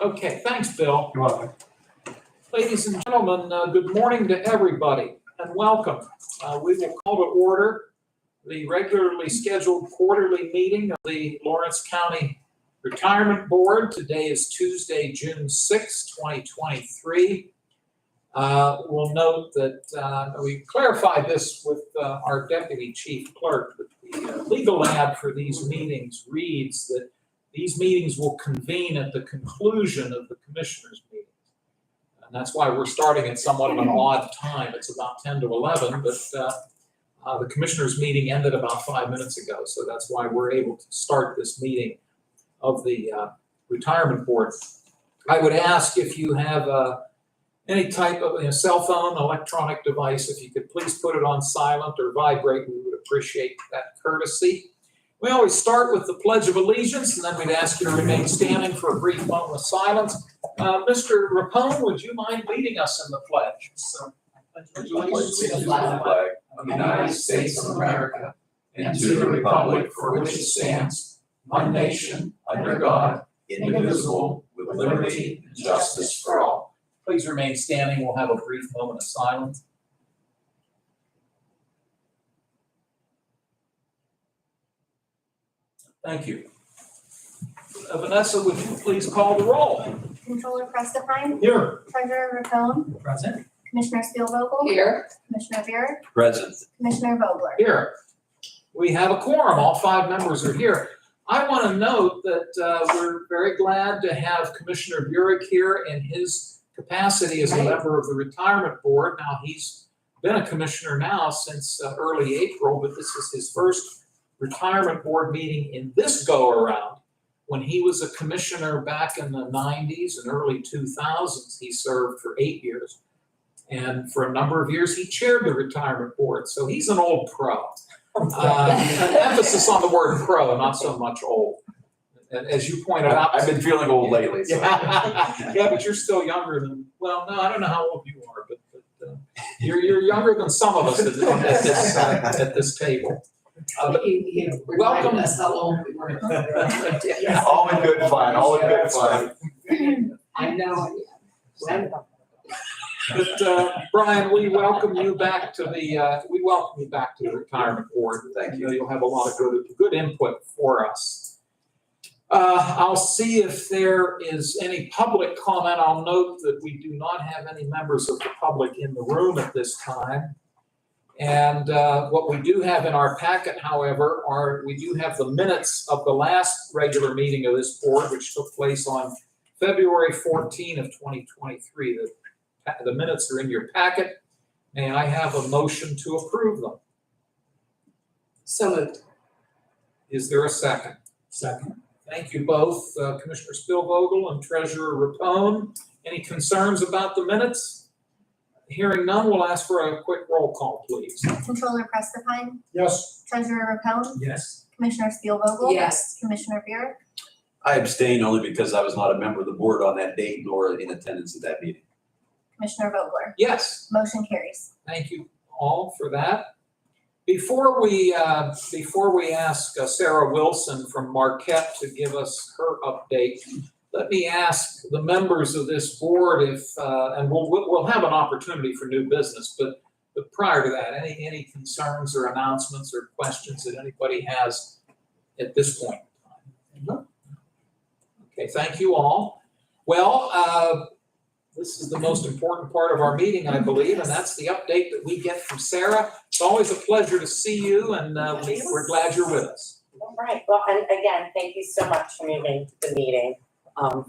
Okay, thanks, Bill. You're welcome. Ladies and gentlemen, good morning to everybody and welcome. We will call to order the regularly scheduled quarterly meeting of the Lawrence County Retirement Board. Today is Tuesday, June 6, 2023. We'll note that we clarified this with our Deputy Chief Clerk, but the legal ad for these meetings reads that these meetings will convene at the conclusion of the Commissioners' meetings. And that's why we're starting at somewhat of an odd time. It's about 10 to 11, but the Commissioners' meeting ended about 5 minutes ago. So that's why we're able to start this meeting of the Retirement Board. I would ask if you have any type of cell phone, electronic device, if you could please put it on silent or vibrate, we would appreciate that courtesy. We always start with the Pledge of Allegiance, and then we'd ask you to remain standing for a brief moment of silence. Mr. Rapone, would you mind leading us in the pledge? So, I pledge allegiance to the flag of the United States of America and to the republic for which it stands, one nation, under God, indivisible, with liberty and justice for all. Please remain standing. We'll have a brief moment of silence. Thank you. Vanessa, would you please call the roll? Controller Prestifine. Here. Treasurer Rapone. Present. Commissioner Spielvogel. Here. Commissioner Buick. Present. Commissioner Vogler. Here. We have a quorum. All 5 members are here. I want to note that we're very glad to have Commissioner Buick here in his capacity as a member of the Retirement Board. Now, he's been a commissioner now since early April, but this is his first Retirement Board meeting in this go-around. When he was a commissioner back in the 90s and early 2000s, he served for 8 years. And for a number of years, he chaired the Retirement Board. So he's an old pro. An emphasis on the word pro, not so much old. And as you pointed out, I've been feeling old lately. So. yeah, but you're still younger than, well, no, I don't know how old you are, but you're younger than some of us at this table. Welcome. That's how old we were. All in good fun, all in good fun. I know. But Brian, we welcome you back to the Retirement Board. Thank you. You'll have a lot of good input for us. I'll see if there is any public comment. I'll note that we do not have any members of the public in the room at this time. And what we do have in our packet, however, we do have the minutes of the last regular meeting of this board, which took place on February 14 of 2023. The minutes are in your packet. May I have a motion to approve them? So moved. Is there a second? Second. Thank you both, Commissioner Spielvogel and Treasurer Rapone. Any concerns about the minutes? Hearing none, we'll ask for a quick roll call, please. Controller Prestifine. Yes. Treasurer Rapone. Yes. Commissioner Spielvogel. Yes. Commissioner Buick. I abstained only because I was not a member of the board on that date nor in attendance at that meeting. Commissioner Vogler. Yes. Motion carries. Thank you all for that. Before we ask Sarah Wilson from Marquette to give us her update, let me ask the members of this board if, and we'll have an opportunity for new business, but prior to that, any concerns or announcements or questions that anybody has at this point in time? Okay, thank you all. Well, this is the most important part of our meeting, I believe, and that's the update that we get from Sarah. It's always a pleasure to see you, and we're glad you're with us. All right, well, and again, thank you so much for moving the meeting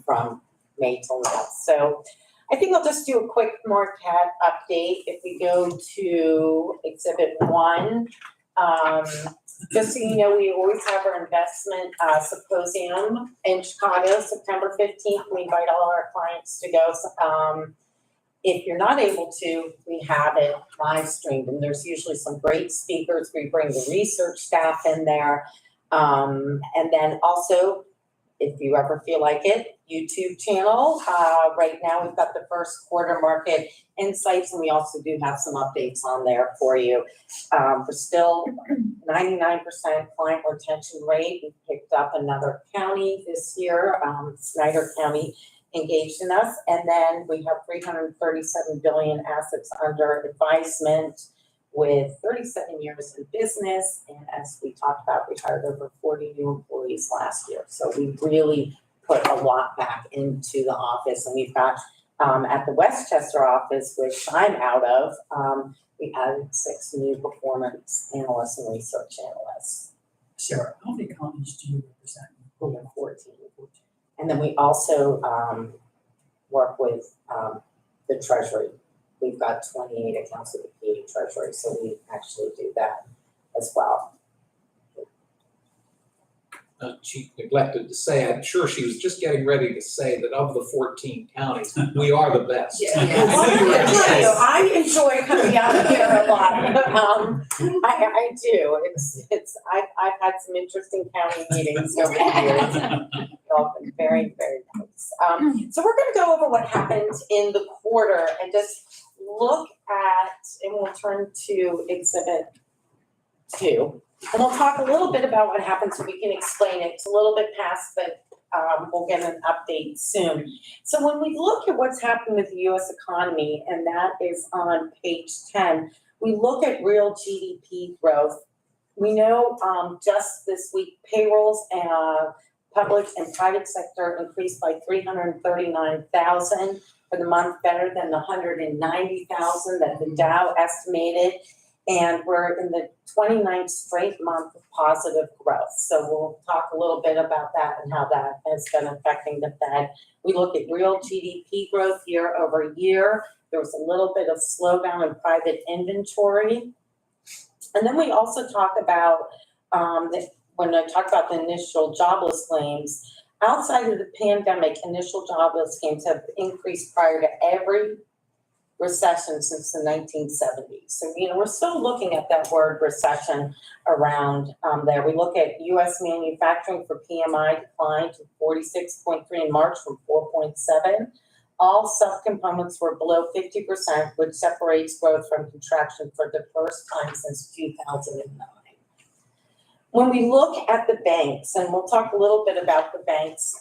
from May till now. So I think I'll just do a quick Marquette update. If we go to Exhibit 1, just so you know, we always have our investment symposium in Chicago, September 15th. We invite all our clients to go. If you're not able to, we have it live streamed, and there's usually some great speakers. We bring the research staff in there. And then also, if you ever feel like it, YouTube channel. Right now, we've got the first quarter market insights, and we also do have some updates on there for you. We're still 99% client retention rate. We picked up another county this year, Snyder County engaged in us. And then we have 337 billion assets under advisement with 37 years in business. And as we talked about, we hired over 40 new employees last year. So we really put a lot back into the office. And we've got at the Westchester office, which I'm out of, we added 6 new performance analysts and research analysts. Sarah, how many counties do you represent? We have 14. And then we also work with the Treasury. We've got 28 accounts with the PA Treasury, so we actually do that as well. She neglected to say, I'm sure she was just getting ready to say that of the 14 counties, we are the best. Yeah. Well, I can tell you, I enjoy coming out here a lot. I do. I've had some interesting county meetings over the years. They've all been very, very nice. So we're gonna go over what happened in the quarter and just look at, and we'll turn to Exhibit 2. And we'll talk a little bit about what happened so we can explain it. It's a little bit past, but we'll get an update soon. So when we look at what's happened with the US economy, and that is on page 10, we look at real GDP growth. We know just this week payrolls and public and private sector increased by 339,000 for the month, better than the 190,000 that the Dow estimated. And we're in the 29th straight month of positive growth. So we'll talk a little bit about that and how that has been affecting the Fed. We look at real GDP growth year over year. There was a little bit of slowdown in private inventory. And then we also talk about, when I talk about the initial jobless claims, outside of the pandemic, initial jobless claims have increased prior to every recession since the 1970s. So, we're still looking at that word recession around there. We look at U.S. manufacturing for PMI declined to 46.3 in March from 4.7. All subcomponents were below 50%, which separates growth from contraction for the first time since 2009. When we look at the banks, and we'll talk a little bit about the banks,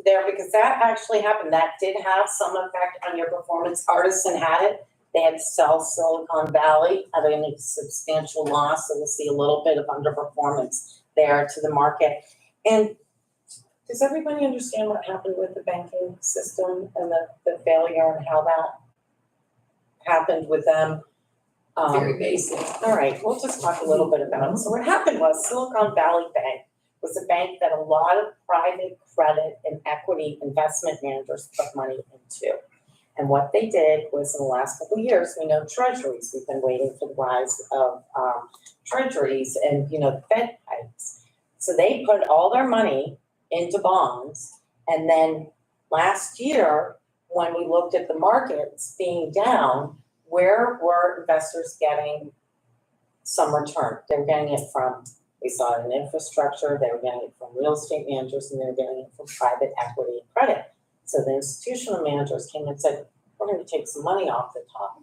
there, because that actually happened. That did have some effect on your performance. Artisan had it. They had to sell Silicon Valley at a substantial loss, so we'll see a little bit of underperformance there to the market. And does everybody understand what happened with the banking system and the failure and how that happened with them? Very basic. All right, we'll just talk a little bit about it. So what happened was Silicon Valley Bank was a bank that a lot of private credit and equity investment managers put money into. And what they did was in the last couple of years, we know treasuries, we've been waiting for the rise of treasuries and, the Fed hikes. So they put all their money into bonds. And then last year, when we looked at the markets being down, where were investors getting some return? They were getting it from, we saw it in infrastructure, they were getting it from real estate managers, and they were getting it from private equity and credit. So the institutional managers came and said, we're going to take some money off the top.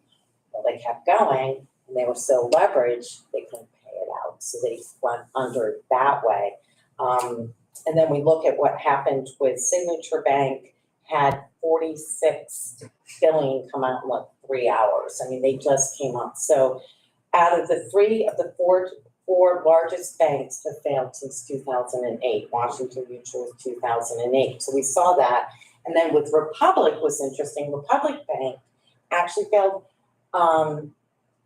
Well, they kept going, and they were so leveraged, they couldn't pay it out. So they went under that way. And then we look at what happened with Signature Bank, had 46 billion come out in like 3 hours. I mean, they just came up. So out of the four largest banks have failed since 2008. Washington Mutual was 2008. So we saw that. And then with Republic was interesting. Republic Bank actually failed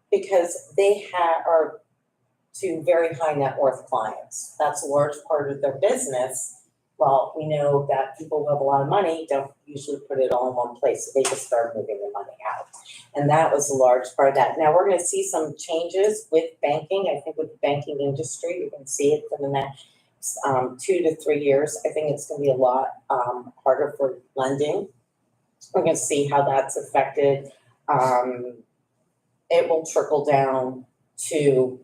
because they are to very high net worth clients. That's a large part of their business. Well, we know that people who have a lot of money don't usually put it all in one place. So they just start moving the money out. And that was a large part of that. Now we're going to see some changes with banking. I think with the banking industry, you're going to see it for the next 2 to 3 years. I think it's going to be a lot harder for lending. We're going to see how that's affected. It will trickle down to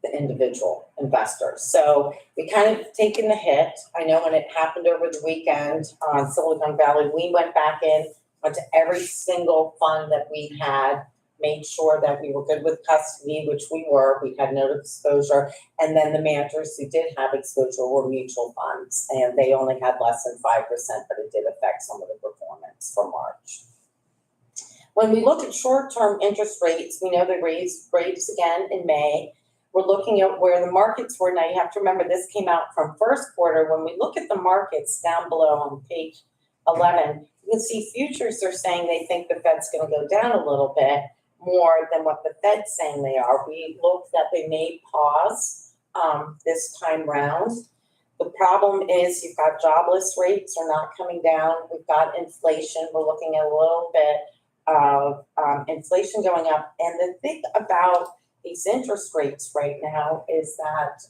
the individual investors. So we kind of taken the hit. I know when it happened over the weekend on Silicon Valley, we went back in, went to every single fund that we had made sure that we were good with custody, which we were, we had no exposure. And then the managers who did have exposure were mutual funds, and they only had less than 5%, but it did affect some of the performance for March. When we look at short-term interest rates, we know they raised rates again in May. We're looking at where the markets were. Now you have to remember this came out from first quarter. When we look at the markets down below on page 11, you can see futures are saying they think the Fed's going to go down a little bit more than what the Fed's saying they are. We looked that they may pause this time round. The problem is you've got jobless rates are not coming down. We've got inflation. We're looking at a little bit of inflation going up. And the thing about these interest rates right now is that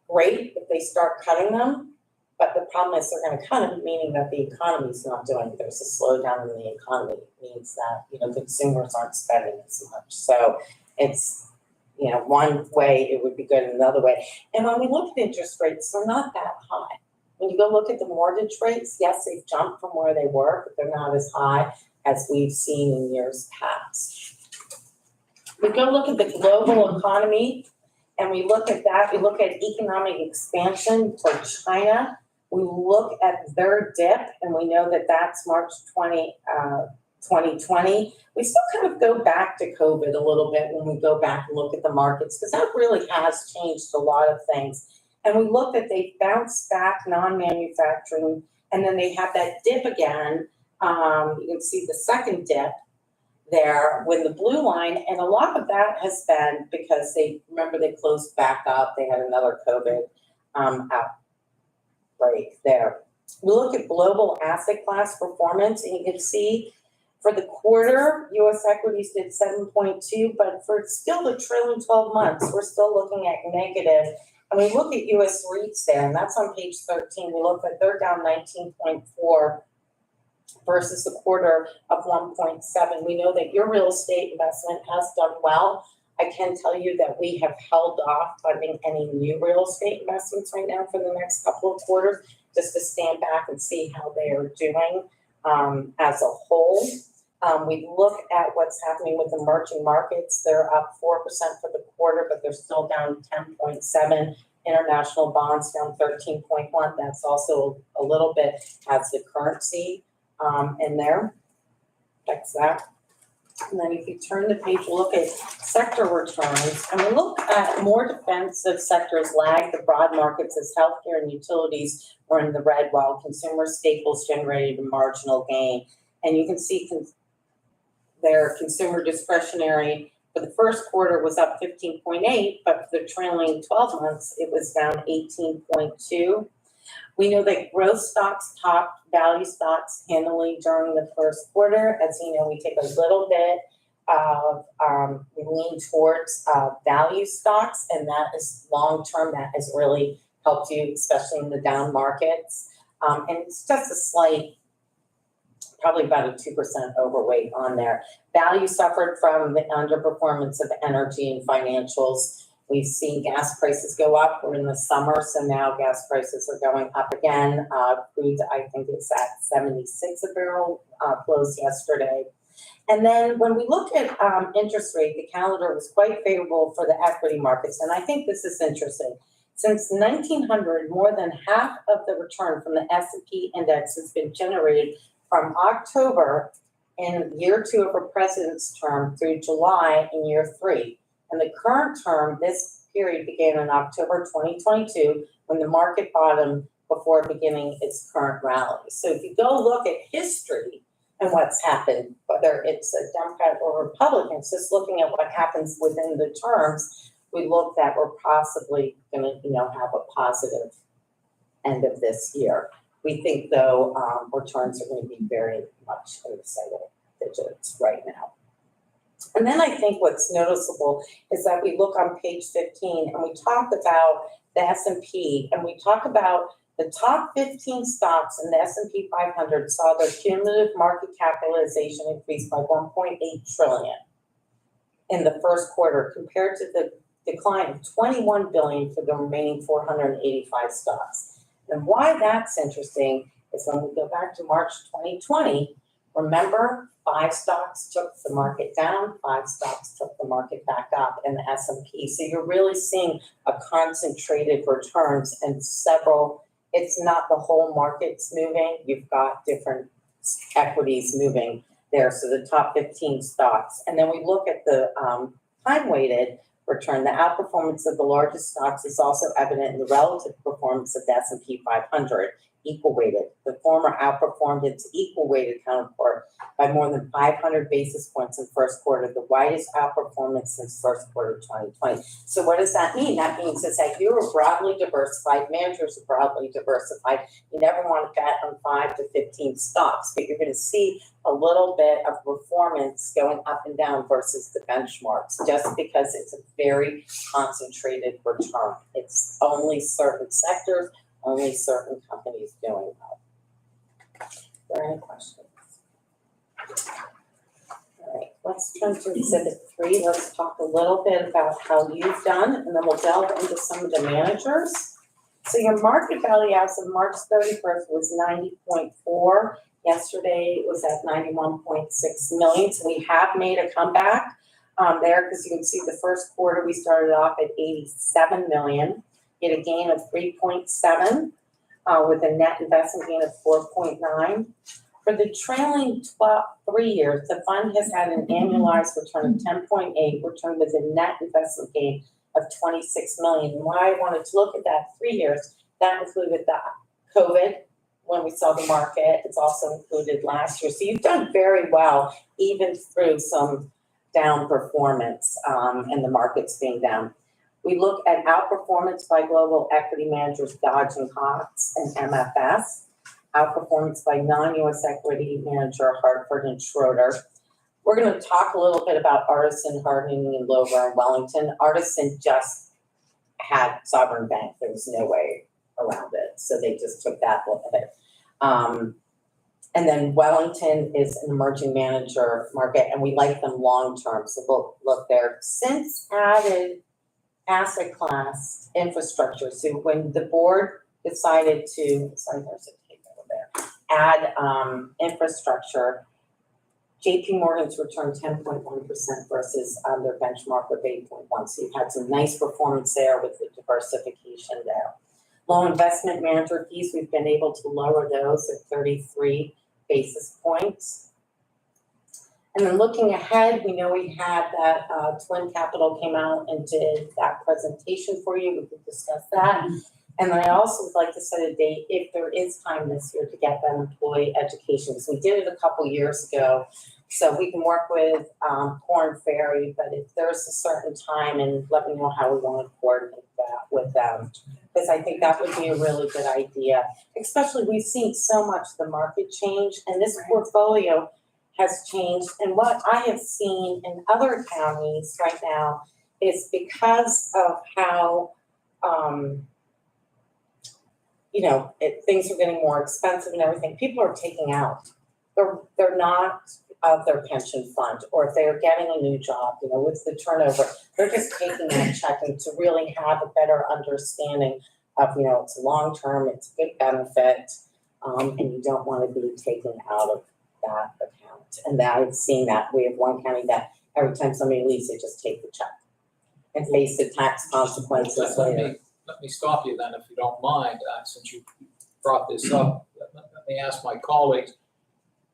rate, if they start cutting them, but the problem is they're going to cut them, meaning that the economy is not doing it. There's a slowdown in the economy. It means that, consumers aren't spending as much. So it's, one way it would be good, another way. And when we look at interest rates, they're not that high. When you go look at the mortgage rates, yes, they've jumped from where they were, but they're not as high as we've seen in years past. We go look at the global economy, and we look at that. We look at economic expansion for China. We look at their dip, and we know that that's March 2020. We still kind of go back to COVID a little bit when we go back and look at the markets, because that really has changed a lot of things. And we look that they bounced back non-manufacturing, and then they have that dip again. You can see the second dip there with the blue line, and a lot of that has been because they closed back up. They had another COVID outbreak there. We look at global asset class performance, and you can see for the quarter, U.S. equities did 7.2, but for still the trailing 12 months, we're still looking at negative. And we look at U.S. REITs there, and that's on page 13. We look at they're down 19.4 versus a quarter of 1.7. We know that your real estate investment has done well. I can tell you that we have held off funding any new real estate investments right now for the next couple of quarters, just to stand back and see how they are doing as a whole. We look at what's happening with emerging markets. They're up 4% for the quarter, but they're still down 10.7. International bonds down 13.1. That's also a little bit has the currency in there. That's that. And then if you turn the page, we'll look at sector returns. And we look at more defensive sectors lag the broad markets as healthcare and utilities were in the red, while consumer staples generated a marginal gain. And you can see their consumer discretionary for the first quarter was up 15.8, but for the trailing 12 months, it was down 18.2. We know that growth stocks topped value stocks handily during the first quarter. As you know, we take a little bit of, we lean towards value stocks, and that is long-term. That has really helped you, especially in the down markets. And it's just a slight, probably about a 2% overweight on there. Value suffered from the underperformance of energy and financials. We've seen gas prices go up. We're in the summer, so now gas prices are going up again. Crude, I think it's at 76 a barrel, closed yesterday. And then when we look at interest rate, the calendar was quite favorable for the equity markets. And I think this is interesting. Since 1900, more than half of the return from the S&P index has been generated from October in year 2 of a president's term through July in year 3. And the current term, this period began in October 2022 when the market bottomed before beginning its current rally. So if you go look at history and what's happened, whether it's a Democrat or Republican, just looking at what happens within the terms, we look that we're possibly going to, have a positive end of this year. We think, though, returns are going to be very much in the single digits right now. And then I think what's noticeable is that we look on page 15 and we talk about the S&P, and we talk about the top 15 stocks in the S&P 500 saw their cumulative market capitalization increase by 1.8 trillion in the first quarter compared to the decline of 21 billion for the remaining 485 stocks. And why that's interesting is when we go back to March 2020, remember 5 stocks took the market down, 5 stocks took the market back up in the S&P. So you're really seeing a concentrated returns and several, it's not the whole market's moving, you've got different equities moving there, so the top 15 stocks. And then we look at the time-weighted return. The outperformance of the largest stocks is also evident in the relative performance of the S&P 500, equal weighted. The former outperformed its equal weighted counterpart by more than 500 basis points in first quarter, the widest outperformance since first quarter of 2020. So what does that mean? That means it's that you're broadly diversified, managers are broadly diversified. You never want to bet on 5 to 15 stocks, but you're going to see a little bit of performance going up and down versus the benchmarks, just because it's a very concentrated return. It's only certain sectors, only certain companies doing well. Are there any questions? All right, let's turn to exhibit 3. Let's talk a little bit about how you've done, and then we'll delve into some of the managers. So your market value as of March 31st was 90.4. Yesterday it was at 91.6 million. So we have made a comeback there, because you can see the first quarter we started off at 87 million. Get a gain of 3.7 with a net investment gain of 4.9. For the trailing 3 years, the fund has had an annualized return of 10.8, return with a net investment gain of 26 million. And why I wanted to look at that 3 years, that included the COVID when we saw the market. It's also included last year. So you've done very well, even through some down performance and the markets being down. We look at outperformance by global equity managers Dodge and Cox and MFS, outperformance by non-US equity manager Hartford and Schroeder. We're going to talk a little bit about Artisan, Harding and Lover and Wellington. Artisan just had Sovereign Bank. There was no way around it, so they just took that look at it. And then Wellington is an emerging manager market, and we like them long term, so we'll look there. Since added asset class infrastructure, so when the board decided to, sorry, there's a tape over there, add infrastructure, JP Morgan's returned 10.1% versus their benchmark of 8.1. So you've had some nice performance there with the diversification there. Low investment manager fees, we've been able to lower those at 33 basis points. And then looking ahead, we know we had that Twin Capital came out and did that presentation for you. We could discuss that. And then I also would like to set a date, if there is time this year, to get that employee education, because we did it a couple years ago. So we can work with Korn Ferry, but if there's a certain time, and let me know how we want to coordinate that with them, because I think that would be a really good idea. Especially, we've seen so much the market change, and this portfolio has changed. And what I have seen in other counties right now is because of how things are getting more expensive and everything, people are taking out. They're not of their pension fund, or if they're getting a new job, with the turnover, they're just taking that check, and to really have a better understanding of, it's long-term, it's a good benefit, and you don't want to be taken out of that account. And that I've seen that. We have one county that every time somebody leaves, they just take the check and face the tax consequences later. Let me stop you then, if you don't mind, since you brought this up. Let me ask my colleagues,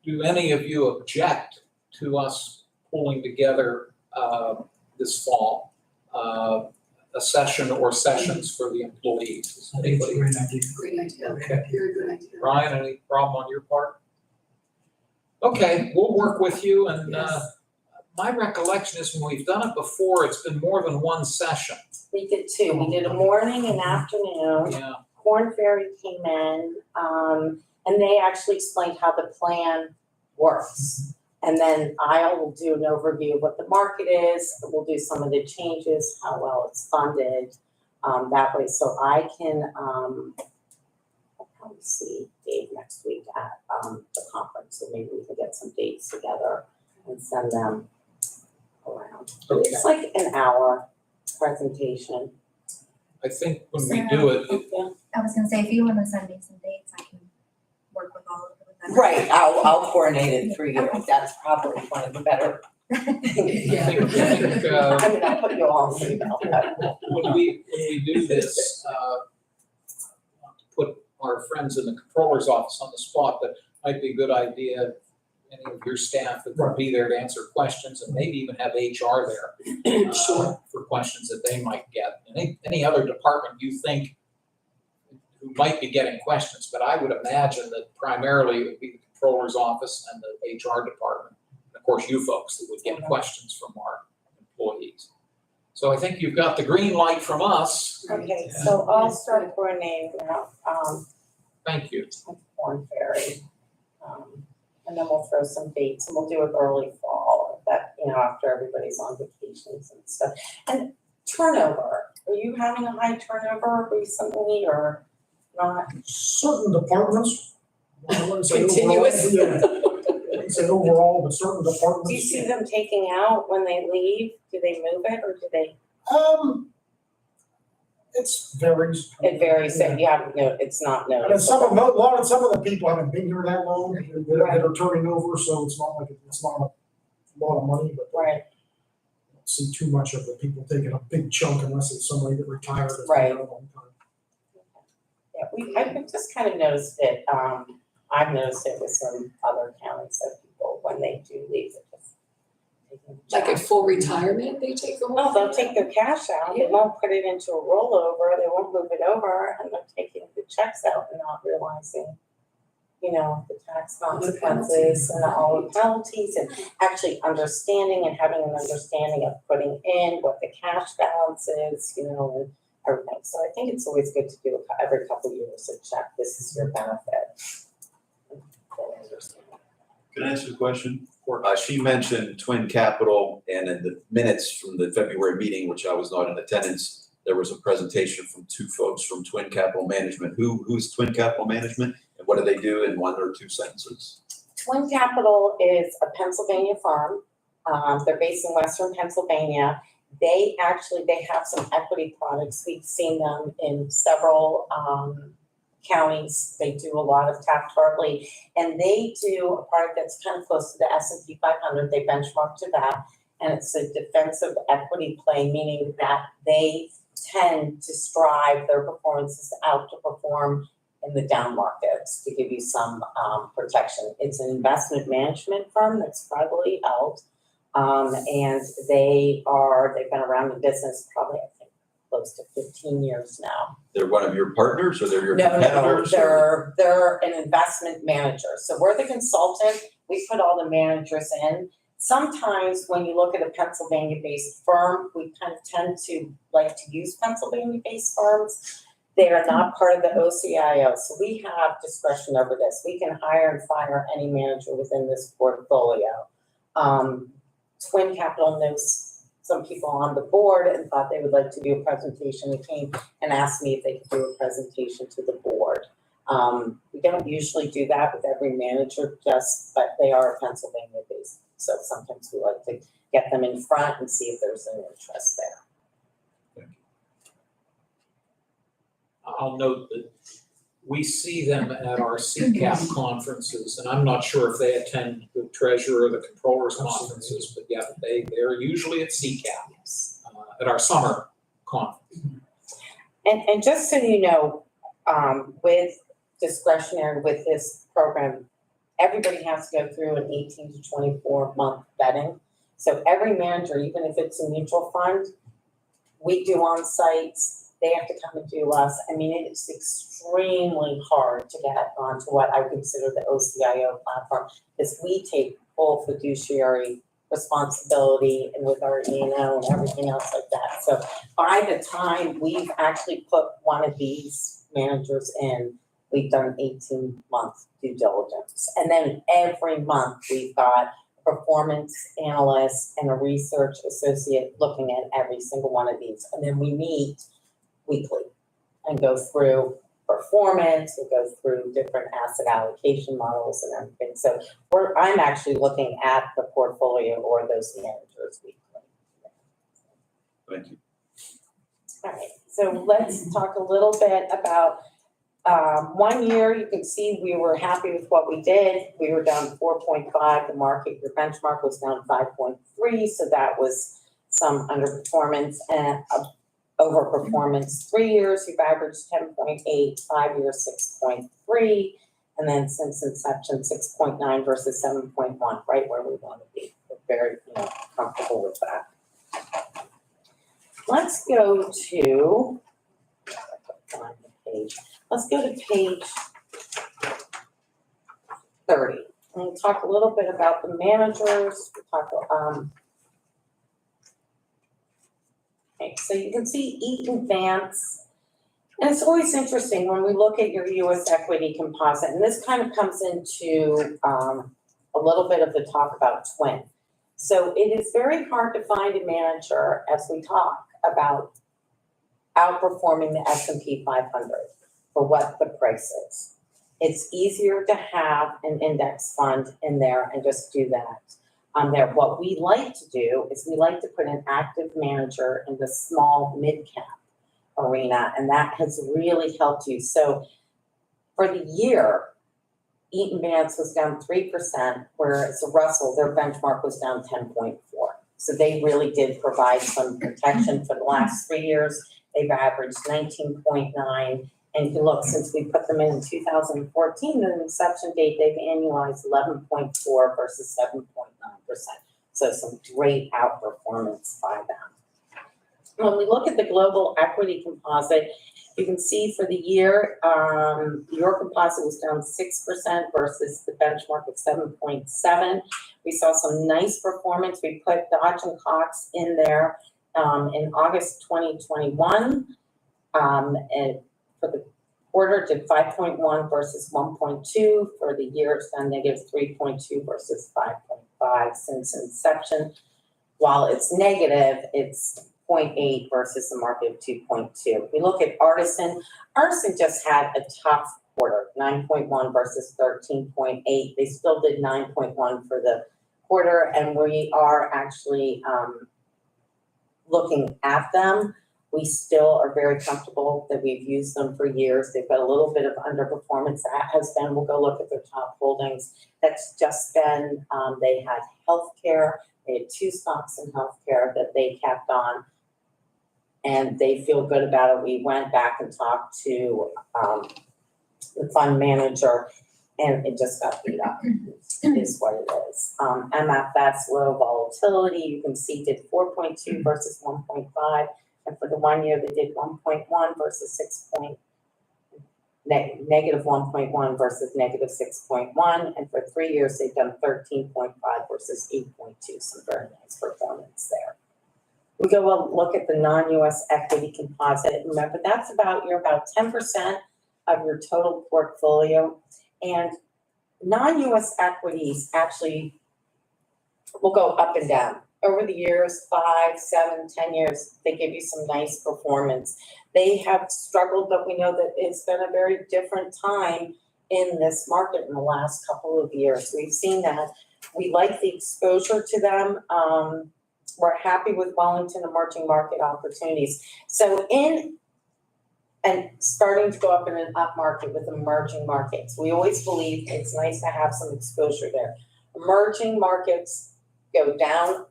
do any of you object to us pulling together this fall a session or sessions for the employees? Does I think it's a anybody- great idea. Great idea, Okay. very good idea. Brian, any problem on your part? Okay, we'll work with you, and Yes. my recollection is when we've done it before, it's been more than one session. We did two. We did a morning and afternoon. Yeah, Korn Ferry came in, and they actually explained how the plan works. And then I will do an overview of what the market is. We'll do some of the changes, how well it's funded, that way. So I can, I'll probably see Dave next week at the conference. So maybe we can get some dates together and send them around. But Okay. it's like an hour presentation. I think when we do it, Yeah. I was gonna say, if you wanna send me some dates, I can work with all of them with Right, I'll coordinate it through you, that's probably one of the better. I think, I mean, I'll put you all in email, but when we do this, not to put our friends in the controller's office on the spot, but might be a good idea, any of your staff that would be there to answer questions, and maybe even have HR there. For questions that they might get. Any other department you think who might be getting questions, but I would imagine that primarily it would be the controller's office and the HR department. And of course, you folks that would get questions from our employees. So I think you've got the green light from us. okay, so I'll start coordinating now, Thank you. with Corn Ferry. And then we'll throw some dates and we'll do it early fall, that, after everybody's on vacations and stuff. And turnover, are you having a high turnover recently or not? Certain departments, I wouldn't say overall, Continuous. yeah, I wouldn't say overall, but certain departments. Do you see them taking out when they leave? Do they move it or do they? It's varies. It varies, so Yeah. it's not And then some noticeable. of, some of the people haven't been here that long, that are turning over, so it's not like, it's not a lot of money, but I Right, don't see too much of the people taking a big chunk unless it's somebody that retired. that's been Right. here a long time. yeah, I've just kind of noticed it, I've noticed it with some other counties that people, when they do leave, they're just taking the Like check. at full retirement, they take the whole. No, they'll take their cash out, they won't put it into a rollover, they won't move it over, and they're taking the checks out and not realizing, the tax consequences and all the penalties, and actually understanding and having an understanding of putting in what the cash balance is, and everything. So I think it's always good to do every couple of years a check, this is your benefit. Can I ask you a question? She mentioned Twin Capital, and in the minutes from the February meeting, which I was not in attendance, there was a presentation from two folks from Twin Capital Management. Who's Twin Capital Management, and what do they do in one or two sentences? Twin Capital is a Pennsylvania firm. They're based in Western Pennsylvania. They have some equity products. We've seen them in several counties. They do a lot of Taft-Hartley, and they do a product that's kind of close to the S&P 500. They benchmark to that, and it's a defensive equity play, meaning that they tend to strive their performances out to perform in the down markets to give you some protection. It's an investment management firm that's privately held, and they've been around the business probably, I think, close to 15 years now. They're one of your partners, or they're your No, competitors? or- they're an investment manager. So we're the consultant, we put all the managers in. Sometimes when you look at a Pennsylvania-based firm, we kind of tend to like to use Pennsylvania-based firms. They are not part of the OCIO, so we have discretion over this. We can hire and fire any manager within this portfolio. Twin Capital knows some people on the board and thought they would like to do a presentation. They came and asked me if they could do a presentation to the board. We don't usually do that with every manager, but they are Pennsylvania based. So sometimes we like to get them in front and see if there's an interest there. I'll note that we see them at our CCAP conferences, and I'm not sure if they attend the treasurer or the controller's conferences, but yeah, they're usually at CCAP, at our summer conference. And just so you know, with discretionary, with this program, everybody has to go through an 18 to 24 month vetting. So every manager, even if it's a mutual fund, we do on sites, they have to come and do us. I mean, it's extremely hard to get onto what I would consider the OCIO platform, because we take full fiduciary responsibility and with our E&O and everything else like that. So by the time we've actually put one of these managers in, we've done 18-month due diligence. And then every month we've got a performance analyst and a research associate looking at every single one of these. And then we meet weekly and go through performance, we go through different asset allocation models and everything. So I'm actually looking at the portfolio or those managers weekly. Thank you. All right, so let's talk a little bit about 1 year, you can see we were happy with what we did. We were down 4.5, the market, your benchmark was down 5.3, so that was some underperformance and overperformance. 3 years, you've averaged 10.8, 5 years, 6.3, and then since inception, 6.9 versus 7.1, right where we want to be. We're very, comfortable with that. Let's go to, find the page. Let's go to page 30. And we'll talk a little bit about the managers. We'll talk, okay, so you can see Eaton Vance. And it's always interesting when we look at your US equity composite, and this kind of comes into a little bit of the talk about twin. So it is very hard to find a manager, as we talk about outperforming the S&P 500 for what the price is. It's easier to have an index fund in there and just do that. What we like to do is we like to put an active manager in the small mid-cap arena, and that has really helped you. So for the year, Eaton Vance was down 3%, whereas Russell, their benchmark was down 10.4. So they really did provide some protection for the last 3 years. They've averaged 19.9. And if you look, since we put them in 2014, the inception date, they've annualized 11.4 versus 7.9%. So some great outperformance by them. When we look at the global equity composite, you can see for the year, your composite was down 6% versus the benchmark of 7.7. We saw some nice performance. We put Dodge and Cox in there in August 2021. And for the quarter, did 5.1 versus 1.2. For the year, it's done negative 3.2 versus 5.5 since inception. While it's negative, it's 0.8 versus the market of 2.2. We look at Artisan. Artisan just had a tough quarter, 9.1 versus 13.8. They still did 9.1 for the quarter, and we are actually looking at them. We still are very comfortable that we've used them for years. They've got a little bit of underperformance. That has been, we'll go look at their top holdings. That's just been, they had healthcare. They had 2 stocks in healthcare that they kept on, and they feel good about it. We went back and talked to the fund manager, and it just got beat up, is what it is. MFS, low volatility, you can see did 4.2 versus 1.5. And for the 1 year, they did 1.1 versus negative 1.1 versus negative 6.1. And for 3 years, they've done 13.5 versus 8.2. Some very nice performance there. We go look at the non-US equity composite. Remember, that's about 10% of your total portfolio. And non-US equities actually will go up and down. Over the years, 5, 7, 10 years, they give you some nice performance. They have struggled, but we know that it's been a very different time in this market in the last couple of years. We've seen that. We like the exposure to them. We're happy with Wellington Emerging Market Opportunities. So and starting to go up in an up market with emerging markets. We always believe it's nice to have some exposure there. Emerging markets go down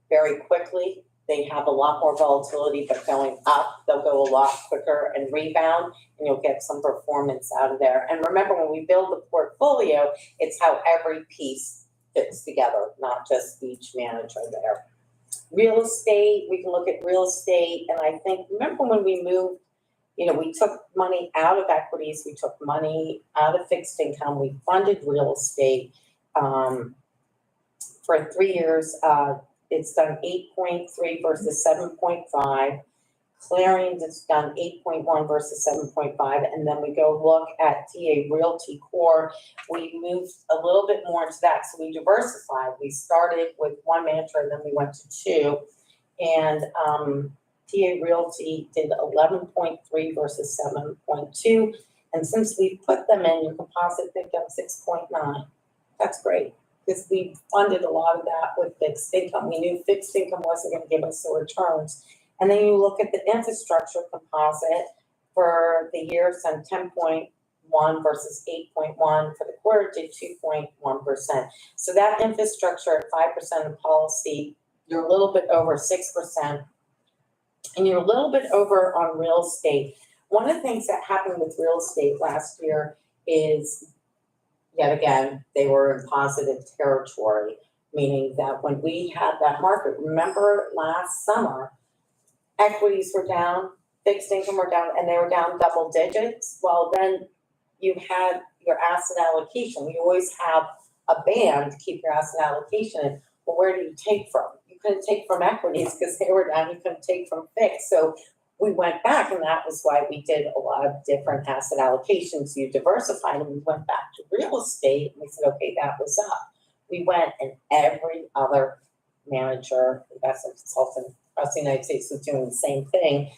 very quickly. They have a lot more volatility, but going up, they'll go a lot quicker and rebound, and you'll get some performance out of there. And remember, when we build a portfolio, it's how every piece fits together, not just each manager there. Real estate, we can look at real estate, and I think, remember when we moved, we took money out of equities, we took money out of fixed income, we funded real estate. For 3 years, it's done 8.3 versus 7.5. Clarion has done 8.1 versus 7.5. And then we go look at TA Realty Core. We moved a little bit more into that. So we diversified. We started with 1 manager, and then we went to 2. And TA Realty did 11.3 versus 7.2. And since we put them in, your composite picked up 6.9. That's great, because we funded a lot of that with fixed income. We knew fixed income wasn't going to give us the returns. And then you look at the infrastructure composite for the year, so 10.1 versus 8.1 for the quarter did 2.1%. So that infrastructure at 5% of policy, you're a little bit over 6%, and you're a little bit over on real estate. One of the things that happened with real estate last year is, yet again, they were in positive territory, meaning that when we had that market, remember last summer, equities were down, fixed income were down, and they were down double digits. Well, then you had your asset allocation. You always have a band to keep your asset allocation in. Well, where do you take from? You couldn't take from equities because they were down. You couldn't take from fixed. So we went back, and that was why we did a lot of different asset allocations. You diversified, and we went back to real estate, and we said, okay, that was up. We went, and every other manager, investment consultant across the United States was doing the same thing.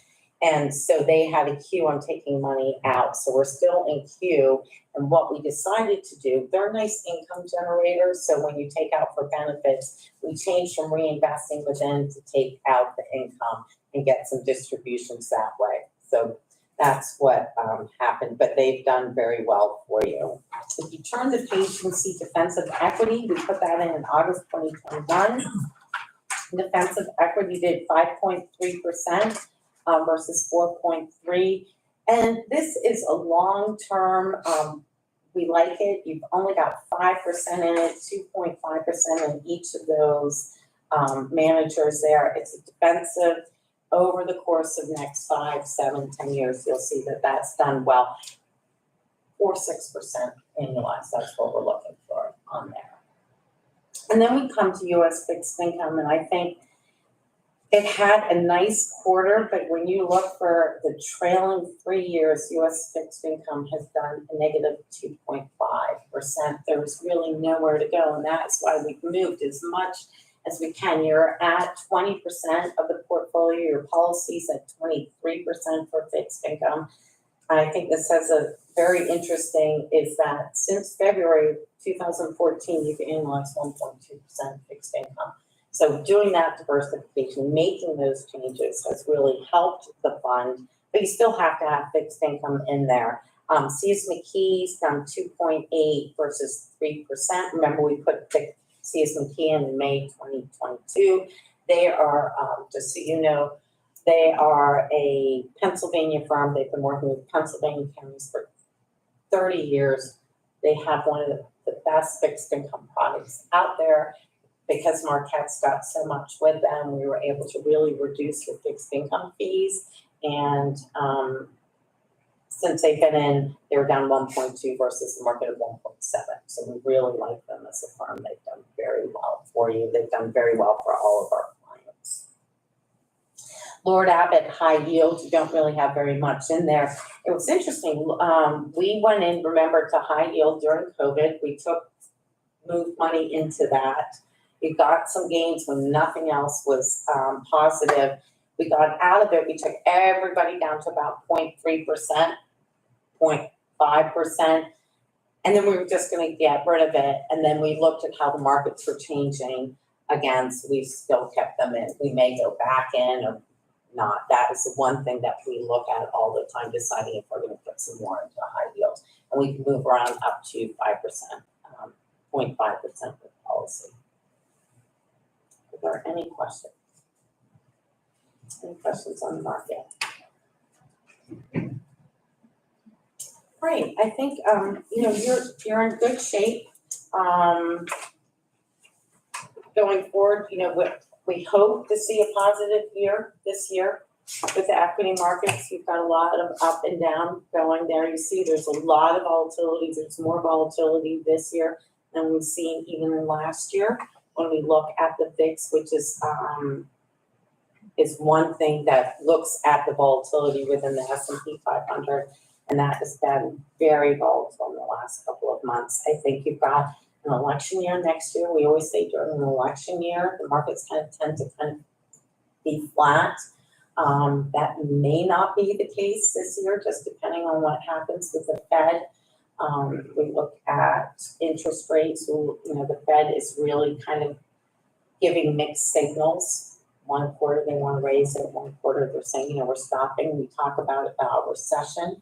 And so they had a queue on taking money out. So we're still in queue. And what we decided to do, they're nice income generators. So when you take out for benefits, we changed from reinvesting within to take out the income and get some distributions that way. So that's what happened, but they've done very well for you. If you turn the page, you can see defensive equity. We put that in August 2021. Defensive equity did 5.3%. Versus 4.3. And this is a long-term, we like it. You've only got 5% in it, 2.5% in each of those managers there. It's a defensive over the course of next 5, 7, 10 years. You'll see that that's done well. 4, 6% annualized, that's what we're looking for on there. And then we come to US fixed income, and I think it had a nice quarter, but when you look for the trailing 3 years, US fixed income has done a negative 2.5%. There was really nowhere to go, and that's why we've moved as much as we can. You're at 20% of the portfolio, your policy's at 23% for fixed income. I think this has a very interesting is that since February 2014, you've analyzed 1.2% fixed income. So doing that diversification, making those changes has really helped the fund, but you still have to have fixed income in there. C.S. McKey's down 2.8 versus 3%. Remember, we put C.S. McKey in May 2022. They are, just so you know, they are a Pennsylvania firm. They've been working with Pennsylvania counties for 30 years. They have one of the best fixed income products out there. Because Marquette's got so much with them, we were able to really reduce your fixed income fees. And since they've been in, they were down 1.2 versus the market of 1.7. So we really like them as a firm. They've done very well for you. They've done very well for all of our clients. Lord Abbett High Yield, you don't really have very much in there. It was interesting. We went in, remember, to high yield during COVID. We moved money into that. We got some gains when nothing else was positive. We got out of it. We took everybody down to about 0.3%, 0.5%, and then we were just going to get rid of it. And then we looked at how the markets were changing again, so we still kept them in. We may go back in or not. That is the one thing that we look at all the time, deciding if we're going to put some more into high yield. And we can move around up to 5%, 0.5% with policy. Are there any questions? Any questions on the market? Great. I think you're in good shape. Going forward, we hope to see a positive year this year with the equity markets. You've got a lot of up and down going there. You see there's a lot of volatility. There's more volatility this year than we've seen even in last year. When we look at the VIX, which is one thing that looks at the volatility within the S&P 500, and that has been very volatile in the last couple of months. I think you've got an election year next year. We always say during an election year, the markets tend to be flat. That may not be the case this year, just depending on what happens with the Fed. We look at interest rates. The Fed is really kind of giving mixed signals. One quarter they want to raise it, one quarter they're saying, we're stopping. We talk about recession.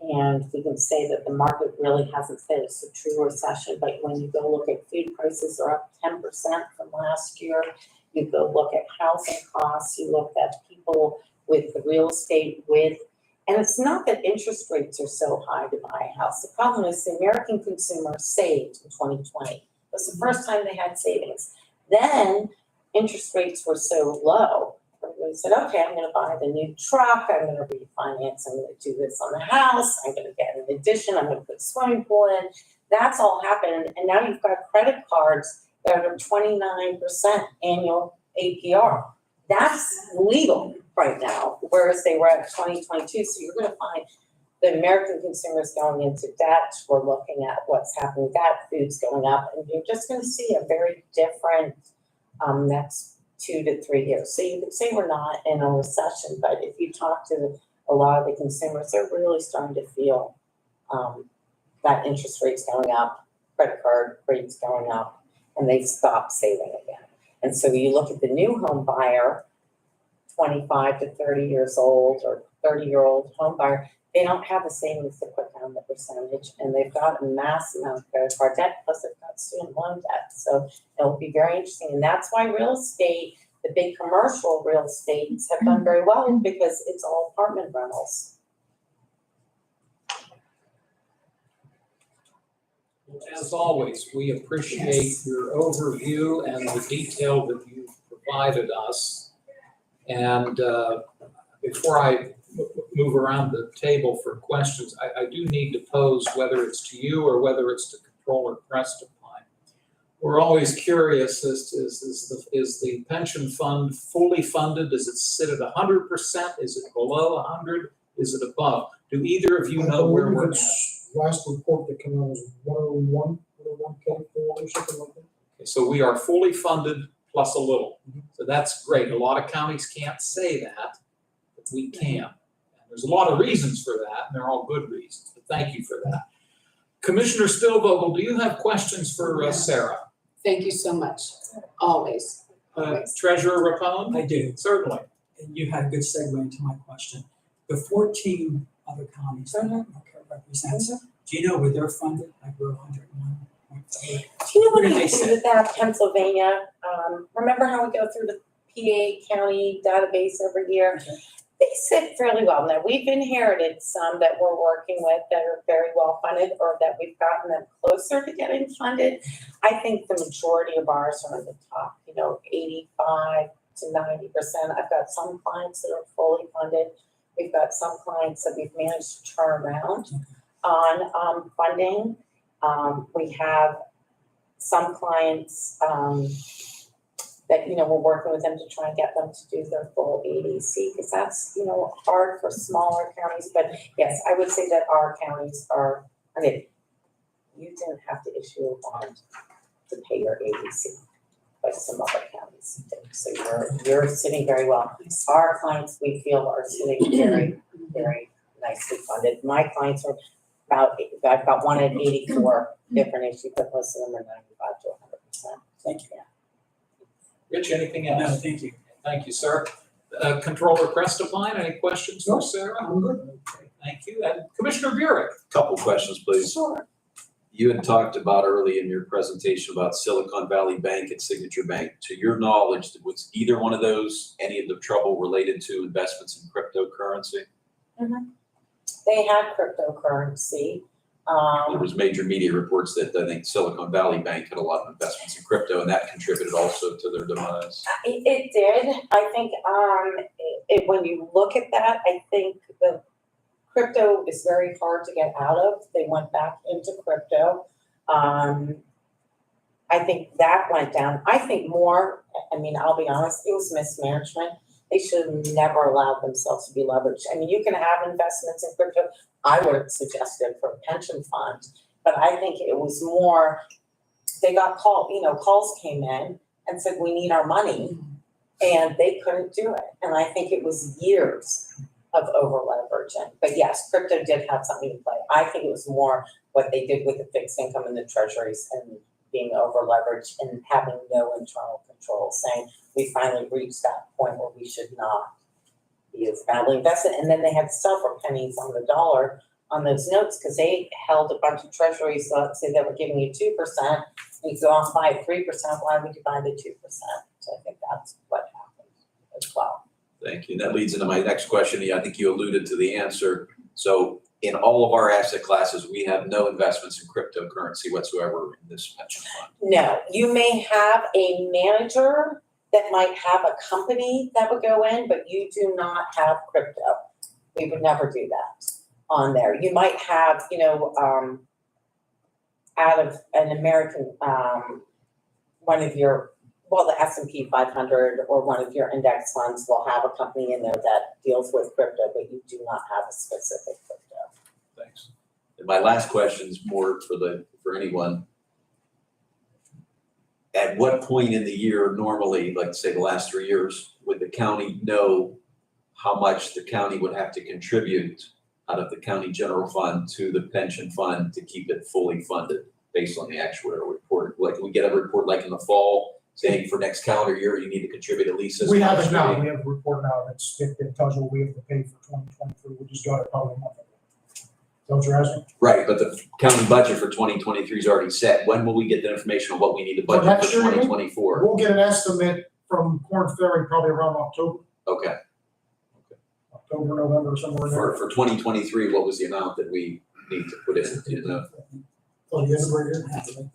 And we can say that the market really hasn't said it's a true recession, but when you go look at food prices are up 10% from last year. You go look at housing costs, you look at people with the real estate and it's not that interest rates are so high to buy a house. The problem is the American consumer saved in 2020. It was the first time they had savings. Then interest rates were so low. Everybody said, okay, I'm gonna buy the new truck, I'm gonna refinance, I'm gonna do this on the house, I'm gonna get an addition, I'm gonna put a swimming pool in. That's all happened, and now you've got credit cards that are 29% annual APR. That's legal right now, whereas they were at 2022. So you're gonna find the American consumers going into debt. We're looking at what's happening with that, food's going up, and you're just gonna see a very different next 2 to 3 years. So you could say we're not in a recession, but if you talk to a lot of the consumers, they're really starting to feel that interest rates going up, credit card rates going up, and they've stopped saving again. And so you look at the new home buyer, 25 to 30 years old or 30-year-old home buyer, they don't have a savings to put down the percentage, and they've got a massive amount of credit card debt, plus they've got student loan debt. So it'll be very interesting. And that's why real estate, the big commercial real estates have done very well, because it's all apartment rentals. As always, we appreciate your overview and the detail that you've provided us. And before I move around the table for questions, I do need to pose, whether it's to you or whether it's to Controller Prestipine. We're always curious, is the pension fund fully funded? Does it sit at 100%? Is it below 100? Is it above? Do either of you know where we're at? Last report that came out was 101, 101K4 or something like that. Okay, so we are fully funded plus a little. So that's great. A lot of counties can't say that, but we can. And there's a lot of reasons for that, and they're all good reasons, but thank you for that. Commissioner Stillvogel, do you have questions for Sarah? Thank you so much, always. Treasurer Rapone? I do, Certainly. and you had a good segue into my question. The 14 other counties that Marquette represents, do you know where they're funded? Like we're 101.3. Do you know what What did I they did say? with that, Pennsylvania? Remember how we go through the PA County database every year? Okay. They sit fairly well. Now, we've inherited some that we're working with that are very well funded, or that we've gotten them closer to getting funded. I think the majority of ours are in the top, 85 to 90%. I've got some clients that are fully funded. We've got some clients that we've managed to turn around on funding. We have some clients that, we're working with them to try and get them to do their full ADC, because that's, hard for smaller counties. But yes, I would say that our counties are, you didn't have to issue a bond to pay your ADC, but some other counties did. So you're sitting very well. Our clients, we feel, are sitting very, very nicely funded. My clients are I've got one at 84 different issues, but most of them are 95 to 100%. Thank you. Rich, anything No, else? thank you. Thank you, sir. Controller Prestipine, any questions for Sarah? I'm good. Okay, thank you. And Commissioner Burek? Couple questions, please. Sure. You had talked about early in your presentation about Silicon Valley Bank and Signature Bank. To your knowledge, was either one of those any of the trouble related to investments in cryptocurrency? They had cryptocurrency. There was major media reports that I think Silicon Valley Bank had a lot of investments in crypto, and that contributed also to their demise. It did. I think when you look at that, I think the crypto is very hard to get out of. They went back into crypto. I think that went down. I think more, I'll be honest, it was mismanagement. They should have never allowed themselves to be leveraged. You can have investments in crypto. I would have suggested for a pension fund, but I think it was more, they got calls came in and said, we need our money, and they couldn't do it. And I think it was years of over leveraging. But yes, crypto did have something to play. I think it was more what they did with the fixed income and the treasuries and being over leveraged and having no internal control, saying we finally reached that point where we should not be as badly invested. And then they had to sell for pennies on the dollar on those notes because they held a bunch of treasuries, so let's say they were giving you 2%, you go off by 3%, why would you buy the 2%? So I think that's what happened as well. Thank you. That leads into my next question. I think you alluded to the answer. So in all of our asset classes, we have no investments in cryptocurrency whatsoever in this pension fund. No, you may have a manager that might have a company that would go in, but you do not have crypto. We would never do that on there. You might have, out of an American, one of your, well, the S&P 500 or one of your index funds will have a company in there that deals with crypto, but you do not have a specific crypto. Thanks. And my last question is more for anyone. At what point in the year normally, like say the last 3 years, would the county know how much the county would have to contribute out of the county general fund to the pension fund to keep it fully funded based on the actuarial report? Like we get a report like in the fall saying for next calendar year, you need to contribute at least as much. We have it now, we have a report now that's, it tells you what we have to pay for 2023, we just got it probably a month ago. Is that what you're asking? Right, but the county budget for 2023 is already set. When will we get the information on what we need to budget next for year, you mean? 2024? We'll get an estimate from Corn Ferry probably around October, Okay, November, somewhere in there. for 2023, what was the amount that we need to put in? Do you know? Oh, you have it right here?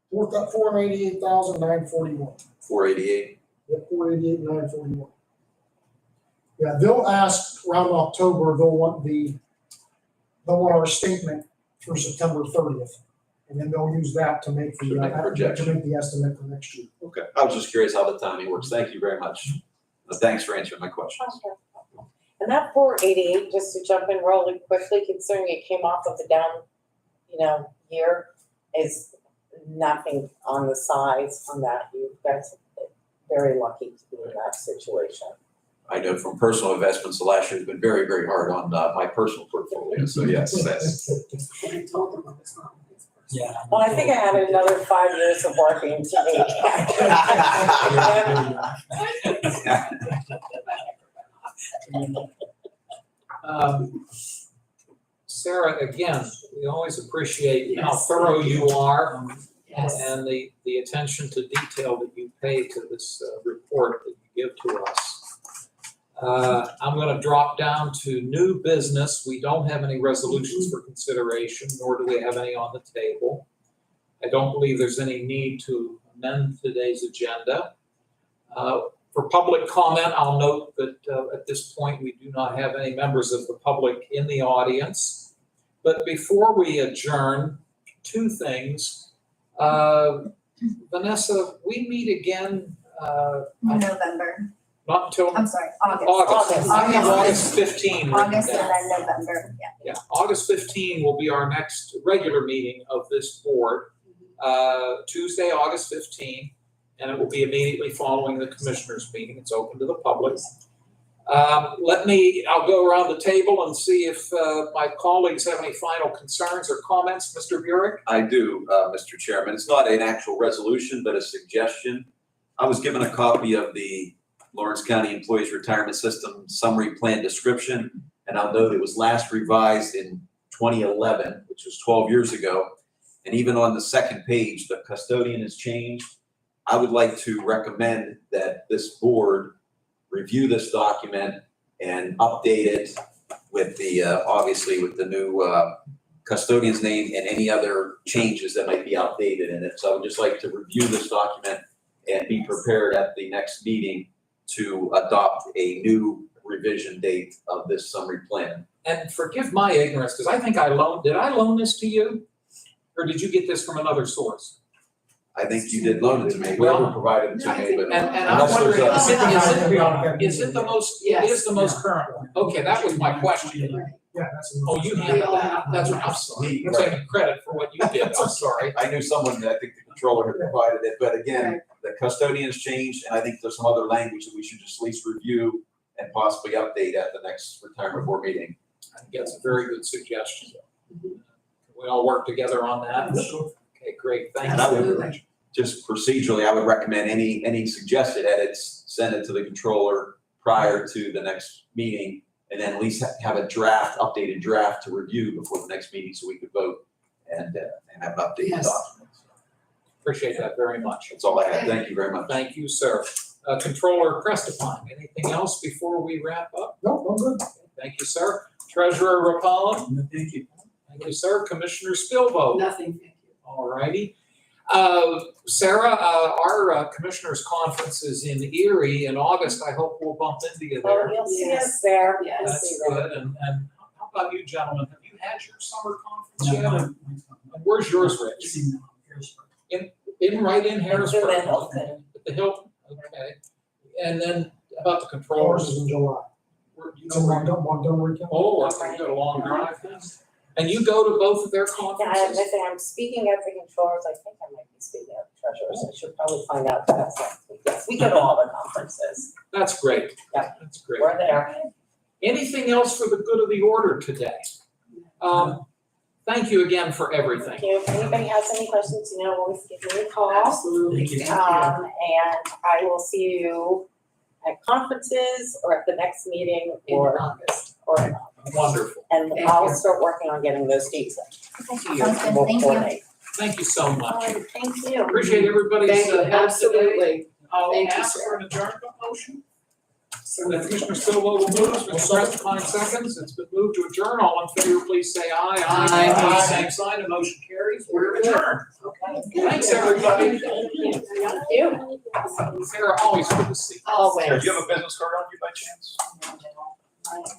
488,941. 488? Yep, 488,941. Yeah, they'll ask around October, they'll want our statement through September 30th. And then they'll use that to make To make a projection. to make the estimate for next year. Okay, I was just curious how the timing works. Thank you very much. Thanks for answering my questions. And that 488, just to jump in really quickly, considering it came off of the down, year, is nothing on the size on that. You guys are very lucky to be in that situation. I know from personal investments, the last year has been very, very hard on my personal portfolio. So yes, that's. I told them what was wrong with this person. Yeah. Well, I think I had another 5 years of working to me. Sarah, again, we always appreciate how thorough you are Yes. and the attention to detail that you pay to this report that you give to us. I'm going to drop down to new business. We don't have any resolutions for consideration, nor do we have any on the table. I don't believe there's any need to amend today's agenda. For public comment, I'll note that at this point, we do not have any members of the public in the audience. But before we adjourn, two things. Vanessa, we meet again, November, not until I'm sorry, August. August. I have August. August 15. written August and down. then November, yeah. Yeah, August 15 will be our next regular meeting of this board, Tuesday, August 15, and it will be immediately following the commissioners' meeting. It's open to the public. I'll go around the table and see if my colleagues have any final concerns or comments. Mr. Burek? I do, Mr. Chairman. It's not an actual resolution, but a suggestion. I was given a copy of the Lawrence County Employees Retirement System Summary Plan Description, and I'll note it was last revised in 2011, which was 12 years ago. And even on the second page, the custodian has changed. I would like to recommend that this board review this document and update it with the, obviously with the new custodian's name and any other changes that might be outdated in it. So I would just like to review this document and be prepared at the next meeting to adopt a new revision date of this summary plan. And forgive my ignorance, because I think did I loan this to you? Or did you get this from another source? I think you did loan it to me, Well, whoever provided it to me, but. And I'm unless there's wondering, a- is it the most, it is the most current one? Okay, that was my question. Yeah, that's. Oh, you handled that, that's what I'm sorry. I'm taking credit for what you did, I'm sorry. I knew someone, I think the controller had provided it, but again, the custodian's changed, and I think there's some other language that we should just at least review and possibly update at the next retirement board meeting. I think that's a very good suggestion. We all work together on that? Okay, great, thank And I you. would, just procedurally, I would recommend any suggested edits, send it to the controller prior to the next meeting, and then at least have a draft, updated draft to review before the next meeting so we could vote and have an updated Yes. document. Appreciate that very much. That's all I have. Thank you very much. Thank you, sir. Controller Prestipine, anything else before we wrap up? No, I'm good. Thank you, sir. Treasurer Rapallo? No, thank you. Thank you, sir. Commissioner Spilbo? Nothing, thank you. All righty. Sarah, our commissioners' conference is in Erie in August. I hope we'll bump into you Oh, there. you'll see Yes. us there. Yes. You'll That's see that. good. And how about you, gentlemen? Have you had your summer conference No, yet? mine's not. And where's yours, Rich? It's in Harrisburg. Right in Harrisburg? It's in the Hilton. At the Hilton, okay. And then about the controllers, Ours is in July. you It's know in where? Montgomery County. Oh, you got a long drive then? And you go to both of their Yeah, conferences? I'm speaking at the controllers, I think I might be speaking at the treasurers, I should probably find out that next week. Yes, we go to all the conferences, That's great. Yeah. That's great. we're there. Anything else for the good of the order today? Thank you again for everything. Thank you, if anybody has any questions, you know, always give me a call. Absolutely. Thank you. And I will see you at conferences or at the next meeting In or August. in August. Wonderful. And Thank I'll you. start working on getting those dates Okay, to you. sounds good, We'll thank you. coordinate. Thank you so All much. right, thank you. Appreciate everybody's Thank you, help today. absolutely. I'll Thank you, ask sir. for an adjournment motion. Commissioner Spilbo will move, Mr. Prestipine seconds. It's been moved to adjourn. All in favor, please say aye. Aye. Opposed, same sign. The motion carries. We're adjourned. Okay. Thanks, everybody. Thank you. Sarah, always good to see you. Always. Do you have a business card on you by chance? I got it.